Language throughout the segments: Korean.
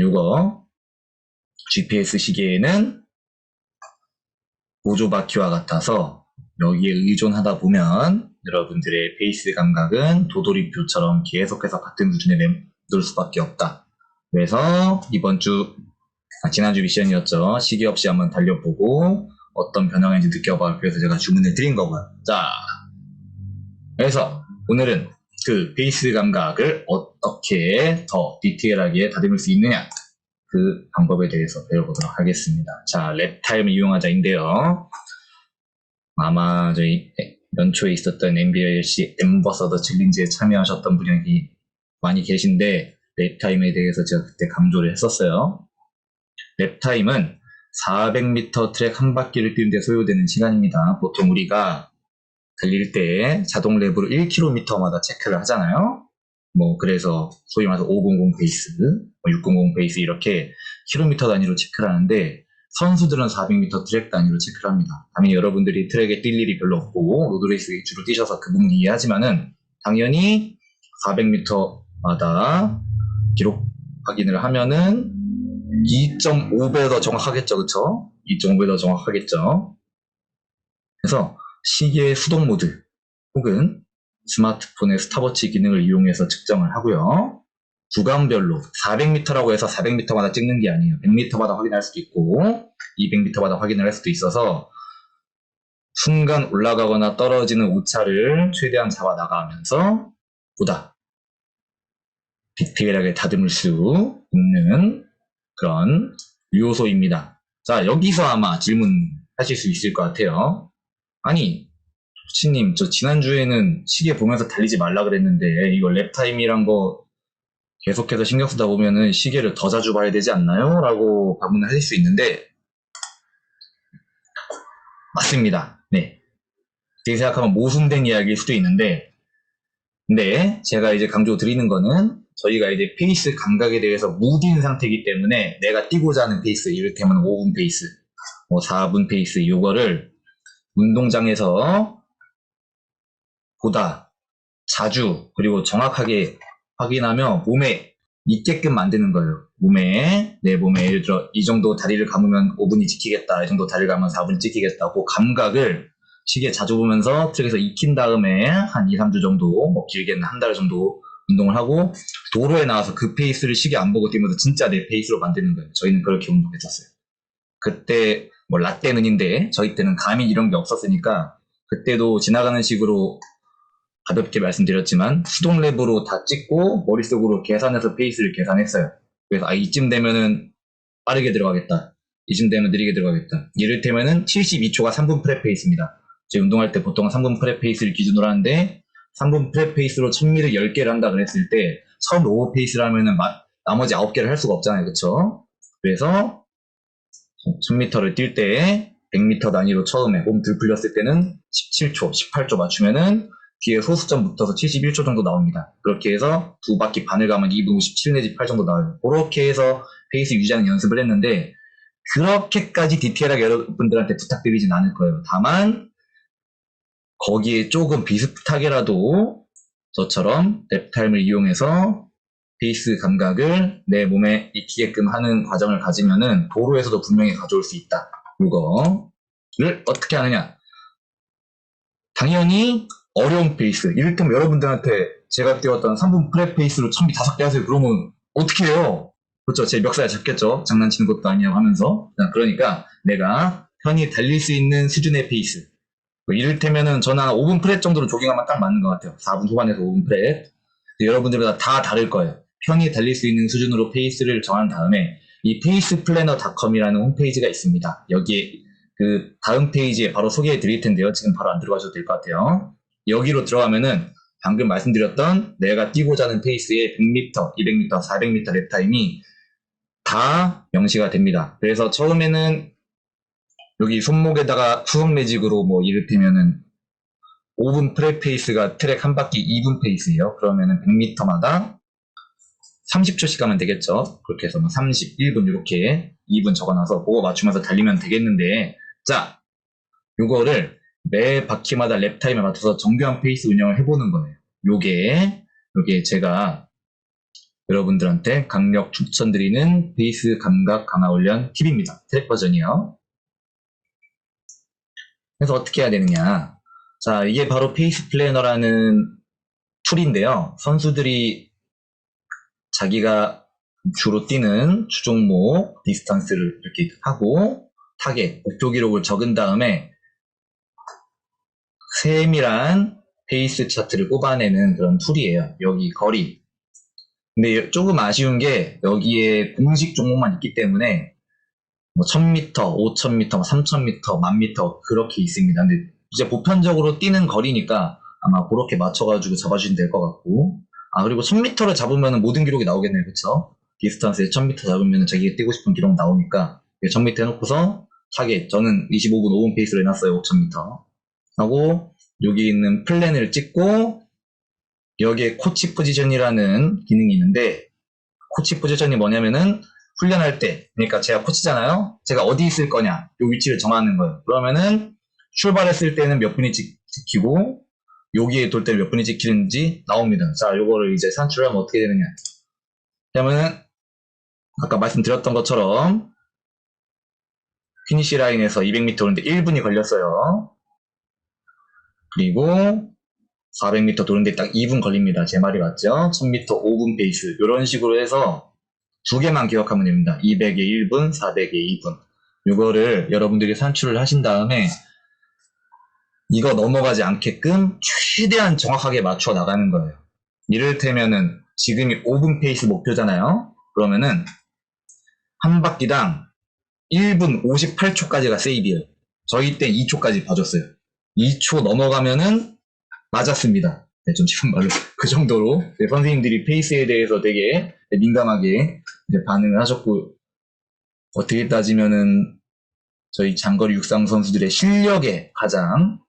요거 GPS 시계에는 보조바퀴와 같아서 여기에 의존하다 보면 여러분들의 페이스 감각은 도돌이표처럼 계속해서 같은 수준에 맴돌 수밖에 없다. 그래서 지난주 미션이었죠. 시계 없이 한번 달려보고 어떤 변화인지 느껴봐. 그래서 제가 주문을 드린 거고요. 자, 그래서 오늘은 그 페이스 감각을 어떻게 더 디테일하게 다듬을 수 있느냐, 그 방법에 대해서 배워보도록 하겠습니다. 자, 랩타임을 이용하자인데요. 아마 저희 연초에 있었던 NBLC 앰버서더 챌린지에 참여하셨던 분이 많이 계신데, 랩타임에 대해서 제가 그때 강조를 했었어요. 랩타임은 400m 트랙 한 바퀴를 뛰는데 소요되는 시간입니다. 보통 우리가 달릴 때 자동 랩으로 1km마다 체크를 하잖아요. 그래서 소위 말해서 500 페이스, 600 페이스 이렇게 킬로미터 단위로 체크를 하는데, 선수들은 400m 트랙 단위로 체크를 합니다. 당연히 여러분들이 트랙에 뛸 일이 별로 없고 로드레이스 위주로 뛰셔서 그 부분 이해하지만은, 당연히 400m마다 기록 확인을 하면은 2.5배 더 정확하겠죠, 그쵸? 2.5배 더 정확하겠죠. 그래서 시계의 수동 모드 혹은 스마트폰의 스탑워치 기능을 이용해서 측정을 하고요. 구간별로 400m라고 해서 400m마다 찍는 게 아니에요. 100m마다 확인할 수도 있고 200m마다 확인을 할 수도 있어서 순간 올라가거나 떨어지는 오차를 최대한 잡아 나가면서 보다 디테일하게 다듬을 수 있는 그런 요소입니다. 자, 여기서 아마 질문하실 수 있을 것 같아요. 아니, 코치님, 저 지난주에는 시계 보면서 달리지 말라 그랬는데 이거 랩타임이란 거 계속해서 신경 쓰다 보면은 시계를 더 자주 봐야 되지 않나요? 라고 반문을 하실 수 있는데, 맞습니다. 네. 되게 생각하면 모순된 이야기일 수도 있는데, 근데 제가 이제 강조 드리는 거는 저희가 이제 페이스 감각에 대해서 무딘 상태이기 때문에 내가 뛰고자 하는 페이스, 이를테면 5분 페이스, 4분 페이스, 요거를 운동장에서 보다 자주 그리고 정확하게 확인하며 몸에 있게끔 만드는 거예요. 내 몸에 예를 들어 이 정도 다리를 감으면 5분이 지키겠다, 이 정도 다리를 감으면 4분이 지키겠다, 그 감각을 시계 자주 보면서 트랙에서 익힌 다음에 한 2, 3주 정도, 길게는 한 달 정도 운동을 하고 도로에 나와서 그 페이스를 시계 안 보고 뛰면서 진짜 내 페이스로 만드는 거예요. 저희는 그렇게 운동했었어요. 그때 라떼는 인데 저희 때는 감이 이런 게 없었으니까 그때도 지나가는 식으로 가볍게 말씀드렸지만 수동 랩으로 다 찍고 머릿속으로 계산해서 페이스를 계산했어요. 그래서 이쯤 되면은 빠르게 들어가겠다, 이쯤 되면 느리게 들어가겠다. 이를테면은 72초가 3분 프랩 페이스입니다. 저희 운동할 때 보통 3분 프랩 페이스를 기준으로 하는데 3분 프랩 페이스로 1000m 10개를 한다 그랬을 때 처음 오버 페이스라면은 나머지 9개를 할 수가 없잖아요, 그쵸? 그래서 1000m를 뛸 때 100m 단위로 처음에 몸 들풀렸을 때는 17초, 18초 맞추면은 뒤에 소수점 붙어서 71초 정도 나옵니다. 그렇게 해서 두 바퀴 반을 가면 2분 17 내지 8 정도 나와요. 그렇게 해서 페이스 유지하는 연습을 했는데, 그렇게까지 디테일하게 여러분들한테 부탁드리진 않을 거예요. 다만 거기에 조금 비슷하게라도 저처럼 랩타임을 이용해서 페이스 감각을 내 몸에 익히게끔 하는 과정을 가지면은 도로에서도 분명히 가져올 수 있다. 이거를 어떻게 하느냐? 당연히 어려운 페이스, 이를테면 여러분들한테 제가 뛰었던 3분 프랩 페이스로 1000미 5개 하세요. 그러면 어떻게 해요? 그렇죠. 제 멱살 잡겠죠. 장난치는 것도 아니에요 하면서. 그러니까 내가 편히 달릴 수 있는 수준의 페이스, 이를테면은 저는 한 5분 프랩 정도로 조깅하면 딱 맞는 것 같아요. 4분 후반에서 5분 프랩. 여러분들보다 다 다를 거예요. 편히 달릴 수 있는 수준으로 페이스를 정한 다음에 이 페이스플래너닷컴이라는 홈페이지가 있습니다. 여기에 그 다음 페이지에 바로 소개해 드릴 텐데요. 지금 바로 안 들어가셔도 될 것 같아요. 여기로 들어가면은 방금 말씀드렸던 내가 뛰고자 하는 페이스의 100m, 200m, 400m 랩타임이 다 명시가 됩니다. 그래서 처음에는 여기 손목에다가 후속 매직으로 이를테면은 5분 프랩 페이스가 트랙 한 바퀴 2분 페이스예요. 그러면은 100m마다 30초씩 가면 되겠죠. 그렇게 해서 31분 이렇게 2분 적어놔서 그거 맞추면서 달리면 되겠는데, 자, 요거를 매 바퀴마다 랩타임에 맞춰서 정교한 페이스 운영을 해보는 거예요. 요게 제가 여러분들한테 강력 추천드리는 베이스 감각 강화 훈련 팁입니다. 트랙 버전이요. 그래서 어떻게 해야 되느냐. 자, 이게 바로 페이스 플래너라는 툴인데요. 선수들이 자기가 주로 뛰는 주종목 디스턴스를 이렇게 하고 타겟, 목표 기록을 적은 다음에 세밀한 페이스 차트를 뽑아내는 그런 툴이에요. 여기 거리. 근데 조금 아쉬운 게 여기에 공식 종목만 있기 때문에 뭐 1000m, 5000m, 3000m, 1000m 그렇게 있습니다. 근데 이제 보편적으로 뛰는 거리니까 아마 그렇게 맞춰가지고 잡아주시면 될 것 같고, 아 그리고 1000m를 잡으면 모든 기록이 나오겠네요. 그쵸? 디스턴스에 1000m 잡으면 자기가 뛰고 싶은 기록 나오니까 1000m 해놓고서 타겟, 저는 25분 5분 페이스로 해놨어요. 5000m 하고 여기 있는 플랜을 찍고 여기에 코치 포지션이라는 기능이 있는데, 코치 포지션이 뭐냐면은 훈련할 때, 그러니까 제가 코치잖아요. 제가 어디 있을 거냐, 요 위치를 정하는 거예요. 그러면은 출발했을 때는 몇 분이 지키고 여기에 돌 때는 몇 분이 지키는지 나옵니다. 자, 요거를 이제 산출하면 어떻게 되느냐. 그러면은 아까 말씀드렸던 것처럼 피니시 라인에서 200m 오는데 1분이 걸렸어요. 그리고 400m 도는데 딱 2분 걸립니다. 제 말이 맞죠? 1000m 5분 페이스. 이런 식으로 해서 두 개만 기억하면 됩니다. 200에 1분, 400에 2분. 이거를 여러분들이 산출을 하신 다음에 이거 넘어가지 않게끔 최대한 정확하게 맞춰 나가는 거예요. 이를테면은 지금이 5분 페이스 목표잖아요. 그러면은 한 바퀴당 1분 58초까지가 세이브예요. 저희 때 2초까지 봐줬어요. 2초 넘어가면은 맞았습니다. 네, 좀 지금 말로 그 정도로 네, 선생님들이 페이스에 대해서 되게 민감하게 반응을 하셨고, 어떻게 따지면은 저희 장거리 육상 선수들의 실력에 가장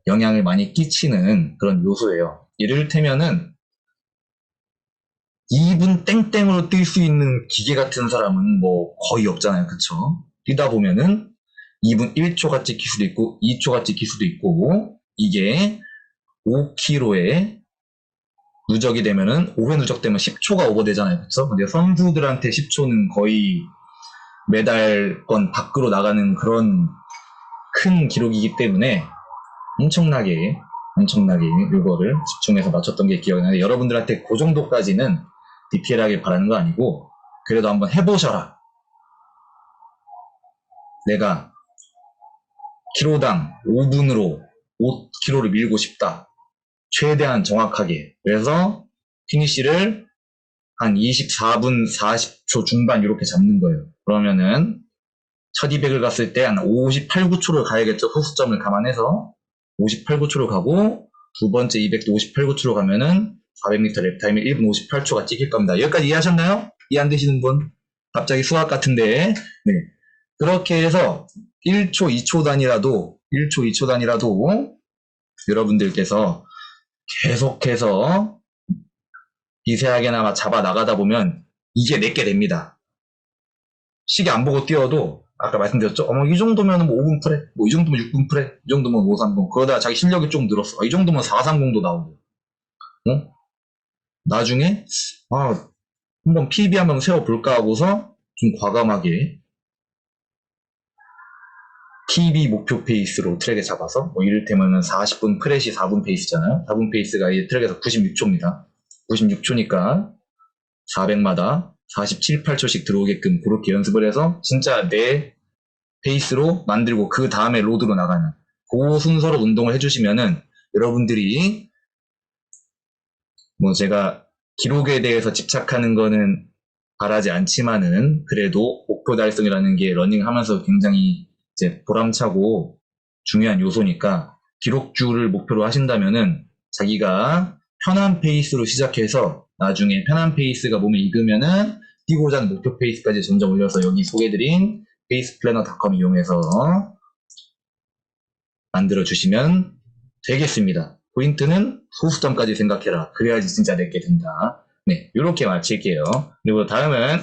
영향을 많이 끼치는 그런 요소예요. 이를테면은 2분 땡땡으로 뛸 수 있는 기계 같은 사람은 뭐 거의 없잖아요. 그쵸? 뛰다 보면은 2분 1초가 찍힐 수도 있고 2초가 찍힐 수도 있고, 이게 5km에 누적이 되면은 5회 누적되면 10초가 오버되잖아요. 그쵸? 근데 선수들한테 10초는 거의 메달권 밖으로 나가는 그런 큰 기록이기 때문에 엄청나게 이거를 집중해서 맞췄던 게 기억이 나는데, 여러분들한테 그 정도까지는 디테일하게 바라는 거 아니고 그래도 한번 해보셔라. 내가 키로당 5분으로 5km를 밀고 싶다. 최대한 정확하게. 그래서 피니시를 한 24분 40초 중반 이렇게 잡는 거예요. 그러면은 첫 200을 갔을 때 한 58, 9초를 가야겠죠. 호수점을 감안해서 58, 9초를 가고, 두 번째 200도 58, 9초로 가면은 400m 랩타임에 1분 58초가 찍힐 겁니다. 여기까지 이해하셨나요? 이해 안 되시는 분? 갑자기 수학 같은데. 네. 그렇게 해서 1초, 2초 단위라도 여러분들께서 계속해서 미세하게나마 잡아 나가다 보면 이게 내게 됩니다. 시계 안 보고 뛰어도 아까 말씀드렸죠? 이 정도면 뭐 5분 프레, 뭐 이 정도면 6분 프레, 이 정도면 530. 그러다 자기 실력이 좀 늘었어. 이 정도면 430도 나오고. 나중에 한번 PB 한번 세워볼까 하고서 좀 과감하게 PB 목표 페이스로 트랙에 잡아서, 뭐 이를테면은 40분 프렛이 4분 페이스잖아요. 4분 페이스가 이 트랙에서 96초입니다. 96초니까 400마다 47, 8초씩 들어오게끔 그렇게 연습을 해서 진짜 내 페이스로 만들고 그 다음에 로드로 나가는 그 순서로 운동을 해주시면은, 여러분들이 뭐 제가 기록에 대해서 집착하는 거는 바라지 않지만은 그래도 목표 달성이라는 게 러닝하면서 굉장히 이제 보람차고 중요한 요소니까, 기록주를 목표로 하신다면은 자기가 편한 페이스로 시작해서 나중에 편한 페이스가 몸에 익으면은 뛰고자 하는 목표 페이스까지 점점 올려서 여기 소개해드린 페이스플래너닷컴 이용해서 만들어주시면 되겠습니다. 포인트는 소수점까지 생각해라. 그래야지 진짜 내게 된다. 네, 이렇게 마칠게요. 그리고 다음은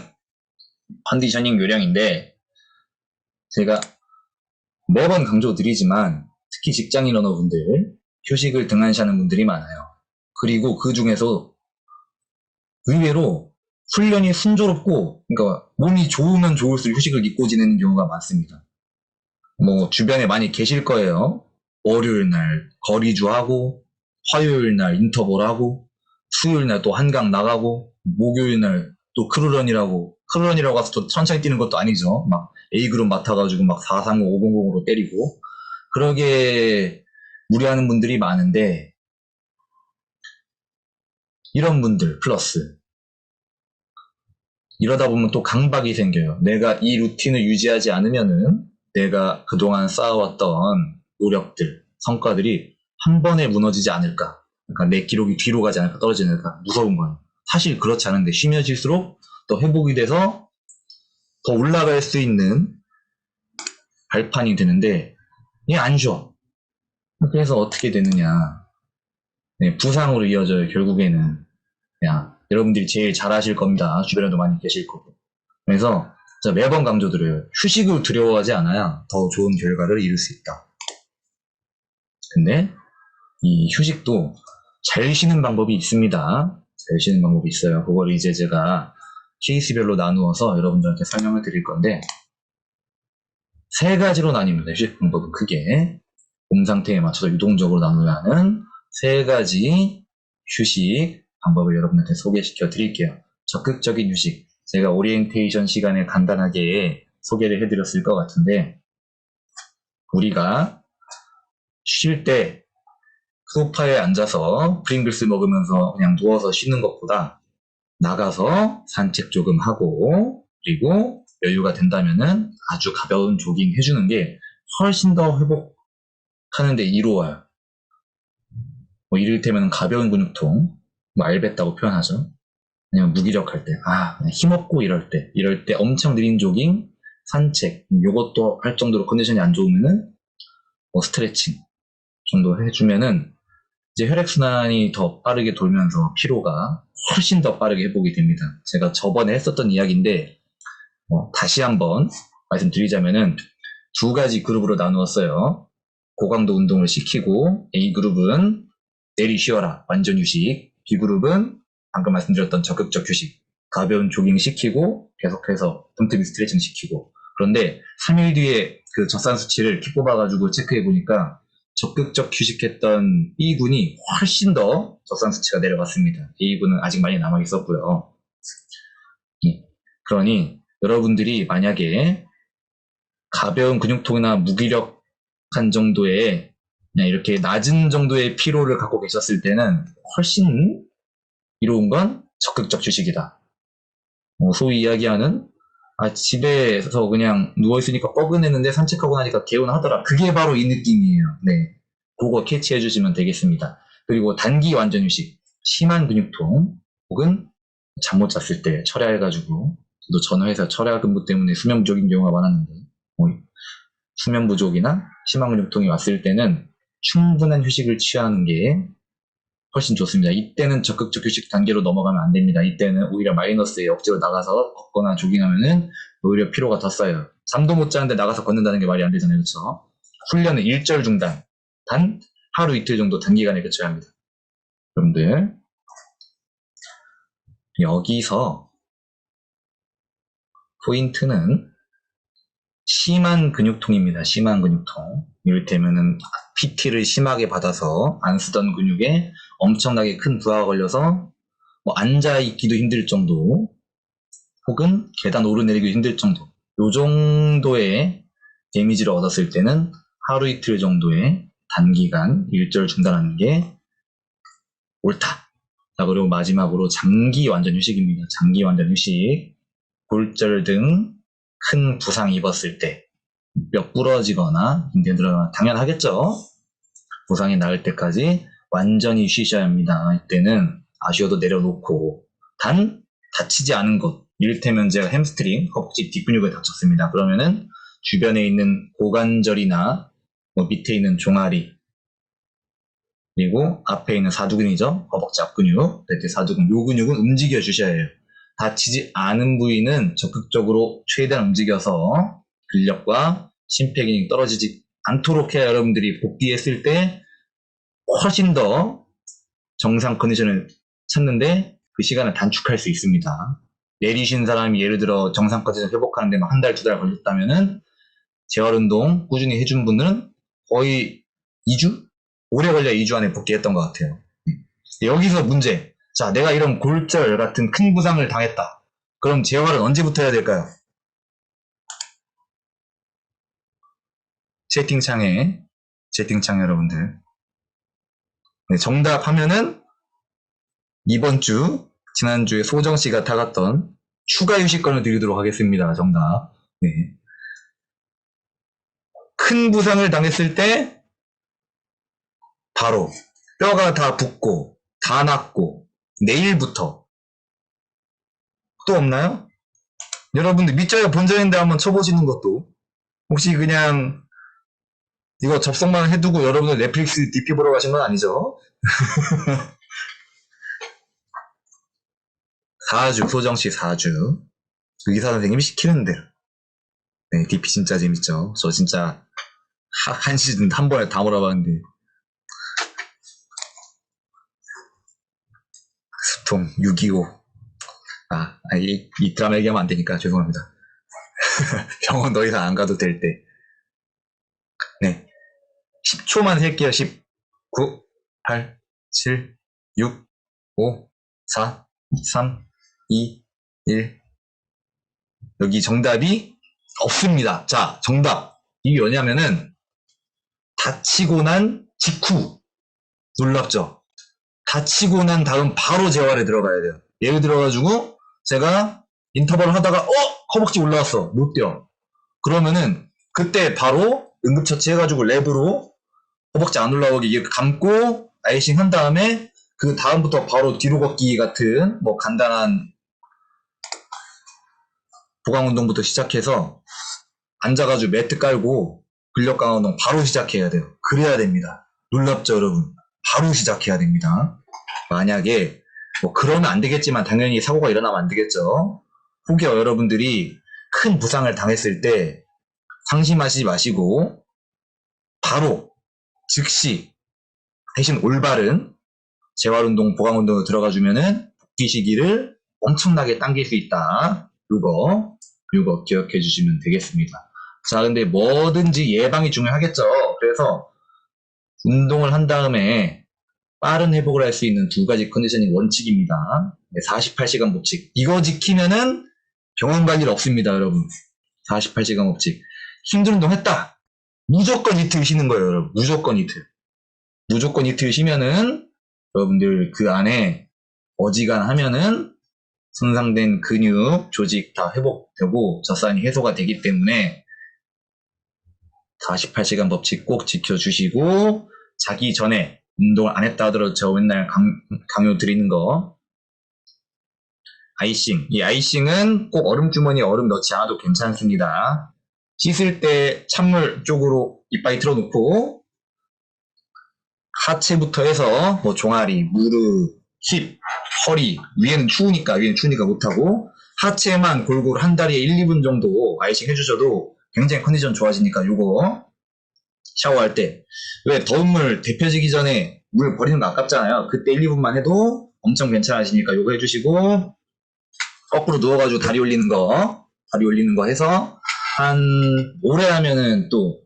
컨디셔닝 요령인데, 제가 매번 강조드리지만 특히 직장인 러너분들 휴식을 등한시하는 분들이 많아요. 그리고 그 중에서 의외로 훈련이 순조롭고, 그러니까 몸이 좋으면 좋을수록 휴식을 잊고 지내는 경우가 많습니다. 뭐 주변에 많이 계실 거예요. 월요일 날 거리주하고, 화요일 날 인터벌하고, 수요일 날 또 한강 나가고, 목요일 날 또 크루런이라고 가서 또 천천히 뛰는 것도 아니죠. 막 A그룹 맡아가지고 막 430, 500으로 때리고, 그러게 무리하는 분들이 많은데, 이런 분들 플러스 이러다 보면 또 강박이 생겨요. 내가 이 루틴을 유지하지 않으면은 내가 그동안 쌓아왔던 노력들, 성과들이 한 번에 무너지지 않을까. 그러니까 내 기록이 뒤로 가지 않을까, 떨어지지 않을까. 무서운 거예요. 사실 그렇지 않은데 쉬면 쉴수록 더 회복이 돼서 더 올라갈 수 있는 발판이 되는데 이게 안 쉬워. 그래서 어떻게 되느냐. 네, 부상으로 이어져요. 결국에는. 그냥 여러분들이 제일 잘하실 겁니다. 주변에도 많이 계실 거고. 그래서 매번 강조드려요. 휴식을 두려워하지 않아야 더 좋은 결과를 이룰 수 있다. 근데 이 휴식도 잘 쉬는 방법이 있습니다. 잘 쉬는 방법이 있어요. 그걸 이제 제가 케이스별로 나누어서 여러분들한테 설명을 드릴 건데, 세 가지로 나뉩니다. 휴식 방법은 크게 몸 상태에 맞춰서 유동적으로 나누어야 하는 세 가지 휴식 방법을 여러분한테 소개시켜 드릴게요. 적극적인 휴식, 제가 오리엔테이션 시간에 간단하게 소개를 해드렸을 것 같은데, 우리가 쉴 때 소파에 앉아서 프링글스 먹으면서 그냥 누워서 쉬는 것보다 나가서 산책 조금 하고, 그리고 여유가 된다면은 아주 가벼운 조깅 해주는 게 훨씬 더 회복하는데 이로와요. 뭐 이를테면 가벼운 근육통, 뭐 알뱉다고 표현하죠. 아니면 무기력할 때, 그냥 힘없고 이럴 때 엄청 느린 조깅, 산책, 요것도 할 정도로 컨디션이 안 좋으면은 뭐 스트레칭 정도 해주면은 이제 혈액순환이 더 빠르게 돌면서 피로가 훨씬 더 빠르게 회복이 됩니다. 제가 저번에 했었던 이야기인데, 다시 한번 말씀드리자면은 두 가지 그룹으로 나누었어요. 고강도 운동을 시키고, A그룹은 내리 쉬어라, 완전 휴식. B그룹은 방금 말씀드렸던 적극적 휴식, 가벼운 조깅 시키고 계속해서 틈틈이 스트레칭 시키고. 그런데 3일 뒤에 그 젖산 수치를 키 뽑아가지고 체크해보니까 적극적 휴식했던 B군이 훨씬 더 젖산 수치가 내려갔습니다. A군은 아직 많이 남아있었고요. 그러니 여러분들이 만약에 가벼운 근육통이나 무기력한 정도의, 그냥 이렇게 낮은 정도의 피로를 갖고 계셨을 때는 훨씬 이로운 건 적극적 휴식이다. 소위 이야기하는 집에서 그냥 누워있으니까 뻐근했는데 산책하고 나니까 개운하더라. 그게 바로 이 느낌이에요. 네, 그거 캐치해 주시면 되겠습니다. 그리고 단기 완전 휴식, 심한 근육통 혹은 잠 못 잤을 때 철야해가지고, 저도 전 회사 철야 근무 때문에 수면 부족인 경우가 많았는데, 수면 부족이나 심한 근육통이 왔을 때는 충분한 휴식을 취하는 게 훨씬 좋습니다. 이때는 적극적 휴식 단계로 넘어가면 안 됩니다. 이때는 오히려 마이너스에 억지로 나가서 걷거나 조깅하면은 오히려 피로가 더 쌓여요. 잠도 못 자는데 나가서 걷는다는 게 말이 안 되잖아요. 그렇죠? 훈련은 일절 중단, 단 하루 이틀 정도 단기간에 그쳐야 합니다. 여러분들, 여기서 포인트는 심한 근육통입니다. 심한 근육통. 이를테면은 PT를 심하게 받아서 안 쓰던 근육에 엄청나게 큰 부하가 걸려서 뭐 앉아있기도 힘들 정도, 혹은 계단 오르내리기도 힘들 정도, 요 정도의 데미지를 얻었을 때는 하루 이틀 정도의 단기간 일절 중단하는 게 옳다. 자, 그리고 마지막으로 장기 완전 휴식입니다. 장기 완전 휴식. 골절 등 큰 부상 입었을 때, 뼈 부러지거나 인대 들어가거나 당연하겠죠. 부상이 나을 때까지 완전히 쉬셔야 합니다. 이때는 아쉬워도 내려놓고, 단 다치지 않은 것, 이를테면 제가 햄스트링, 허벅지 뒷근육을 다쳤습니다. 그러면은 주변에 있는 고관절이나 뭐 밑에 있는 종아리, 그리고 앞에 있는 사두근이죠. 허벅지 앞근육, 대퇴 사두근, 요 근육은 움직여 주셔야 해요. 다치지 않은 부위는 적극적으로 최대한 움직여서 근력과 심폐기능이 떨어지지 않도록 해야 여러분들이 복귀했을 때 훨씬 더 정상 컨디션을 찾는데 그 시간을 단축할 수 있습니다. 내리신 사람이 예를 들어 정상까지 회복하는데 막 한 달, 두 달 걸렸다면은 재활운동 꾸준히 해준 분은 거의 2주? 오래 걸려 2주 안에 복귀했던 것 같아요. 여기서 문제. 자, 내가 이런 골절 같은 큰 부상을 당했다. 그럼 재활은 언제부터 해야 될까요? 채팅창에 여러분들. 네, 정답 하면은 이번 주, 지난주에 소정씨가 타갔던 추가 휴식권을 드리도록 하겠습니다. 정답. 네. 큰 부상을 당했을 때 바로 뼈가 다 붓고 다 낫고 내일부터 또 없나요? 여러분들 밑자리가 본전인데 한번 쳐보시는 것도 혹시 그냥 이거 접속만 해두고 여러분들 넷플릭스 DP 보러 가신 건 아니죠? 4주 소정씨 4주 의사 선생님이 시키는 대로. 네, DP 진짜 재밌죠. 저 진짜 한 시즌 한 번에 다 몰아봤는데 수통 625. 이 드라마 얘기하면 안 되니까 죄송합니다. 병원 더 이상 안 가도 될 때. 네. 10초만 셀게요. 10, 9, 8, 7, 6, 5, 4, 3, 2, 1. 여기 정답이 없습니다. 자, 정답. 이게 뭐냐면은, 다치고 난 직후. 놀랍죠? 다치고 난 다음 바로 재활에 들어가야 돼요. 예를 들어가지고, 제가 인터벌을 하다가, 허벅지 올라왔어. 못 뛰어. 그러면은, 그때 바로 응급처치 해가지고 랩으로 허벅지 안 올라오게 이렇게 감고 아이싱 한 다음에 그 다음부터 바로 뒤로 걷기 같은 뭐 간단한 보강 운동부터 시작해서 앉아가지고 매트 깔고 근력 강화 운동 바로 시작해야 돼요. 그래야 됩니다. 놀랍죠, 여러분? 바로 시작해야 됩니다. 만약에 뭐 그러면 안 되겠지만 당연히 사고가 일어나면 안 되겠죠. 혹여 여러분들이 큰 부상을 당했을 때 상심하지 마시고 바로 즉시 대신 올바른 재활운동, 보강운동으로 들어가주면은 복귀 시기를 엄청나게 당길 수 있다. 요거 기억해 주시면 되겠습니다. 자, 근데 뭐든지 예방이 중요하겠죠. 그래서 운동을 한 다음에 빠른 회복을 할 수 있는 두 가지 컨디셔닝 원칙입니다. 48시간 법칙. 이거 지키면은 병원 갈 일 없습니다, 여러분. 48시간 법칙. 힘든 운동 했다. 무조건 이틀 쉬는 거예요, 여러분. 무조건 이틀. 무조건 이틀 쉬면은 여러분들 그 안에 어지간하면은 손상된 근육, 조직 다 회복되고 젖산이 해소가 되기 때문에 48시간 법칙 꼭 지켜주시고 자기 전에 운동을 안 했다 하더라도 저 맨날 강요 드리는 거 아이싱. 이 아이싱은 꼭 얼음 주머니에 얼음 넣지 않아도 괜찮습니다. 씻을 때 찬물 쪽으로 이빨이 틀어놓고 하체부터 해서 뭐 종아리, 무릎, 힙, 허리 위에는 추우니까 못하고 하체만 골고루 한 다리에 1, 2분 정도 아이싱 해주셔도 굉장히 컨디션 좋아지니까 요거 샤워할 때 왜 더운 물 데펴지기 전에 물 버리는 거 아깝잖아요. 그때 1, 2분만 해도 엄청 괜찮아지니까 요거 해주시고 거꾸로 누워가지고 다리 올리는 거 해서 한 오래 하면은 또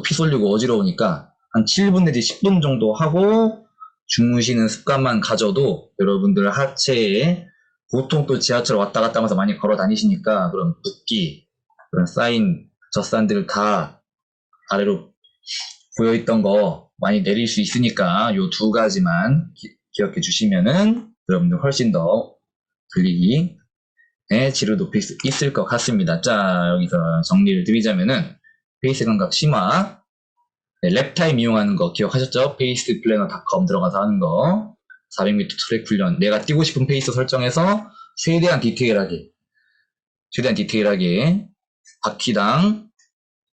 피 쏠리고 어지러우니까 한 7분 내지 10분 정도 하고 주무시는 습관만 가져도 여러분들 하체에 보통 또 지하철 왔다 갔다 하면서 많이 걸어 다니시니까 그런 붓기, 그런 쌓인 젖산들 다 아래로 고여있던 거 많이 내릴 수 있으니까 요 두 가지만 기억해 주시면은 여러분들 훨씬 더 들리기 질을 높일 수 있을 것 같습니다. 자, 여기서 정리를 드리자면은 페이스 감각 심화, 랩타임 이용하는 거 기억하셨죠? 페이스플래너닷컴 들어가서 하는 거 400m 트랙 훈련 내가 뛰고 싶은 페이스 설정해서 최대한 디테일하게 바퀴당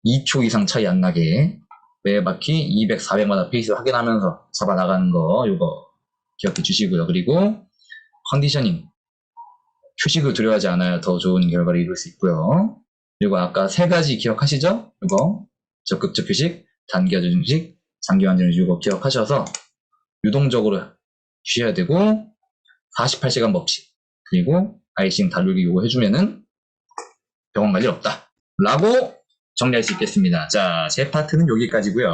2초 이상 차이 안 나게 매 바퀴 200, 400마다 페이스 확인하면서 잡아 나가는 거 요거 기억해 주시고요. 그리고 컨디셔닝 휴식을 두려워하지 않아야 더 좋은 결과를 이룰 수 있고요. 그리고 아까 세 가지 기억하시죠? 이거 적극적 휴식, 단기 안전 휴식, 장기 안전 휴식 이거 기억하셔서 유동적으로 쉬어야 되고 48시간 법칙. 그리고 아이싱 다루기 요거 해주면은 병원 갈 일 없다. 라고 정리할 수 있겠습니다. 자, 제 파트는 여기까지고요.